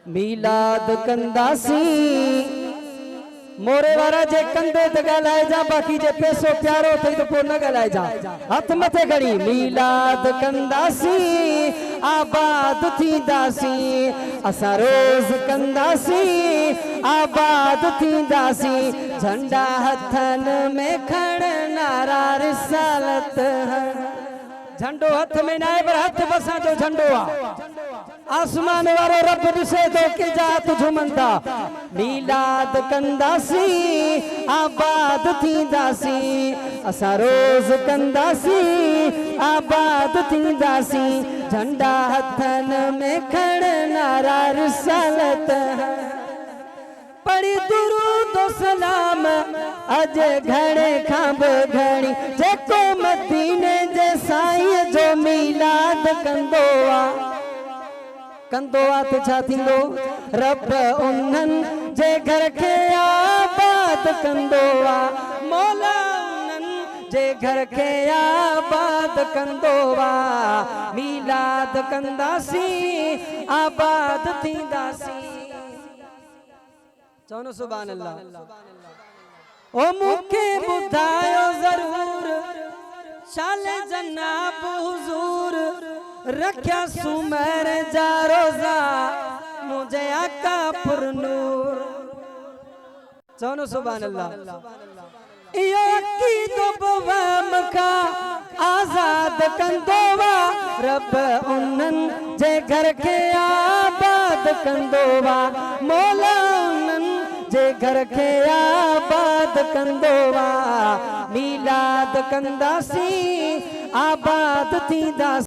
मीलाद कंदासी मोरे वारा जे कंधे ते ॻाल्हाए जा, बाक़ी जे पैसो प्यारो थई तो पोइ न ॻाल्हाए जा। हथ मथे खड़ी मीलाद कंदासी आबाद थींदासी, असां रोज़ कंदासी आबाद थींदासी। झंडा हथन में खणनारा रिसालत झंडो हथ में ना पर हथ बसा जो झंडो आ। आसमान वारो रब ॾिसे तो के जात झुमंदा। मीलाद कंदासी आबाद थींदासी, असां रोज़ कंदासी आबाद थींदासी। झंडा हथन में खणनारा रिसालत पढ़ी दुरूद सलाम अज घणे खां बि घणी। जेको मदीने जे साईं जो मीलाद कंदो आ तो छा थींदो? रब उन्हनि जे घर खे आबाद कंदो आ। मौला उन्हनि जे घर खे आबाद कंदो आ। मीलाद कंदासी आबाद थींदासी। चवनो सुभान अल्लाह। ओ मूंखे ॿुधायो ज़रूर शाले जनाब हुजूर रख्या सुमर जा रोज़ा मुझे आका पुरनूर। चवनो सुभान अल्लाह। इयो अकीदो बवाम का आजाद कंदो वा। रब उन्हनि जे घर के आबाद कंदो वा। मौला उन्हनि जे घर के आबाद कंदो वा। मीलाद कंदासी आबाद थींदासी।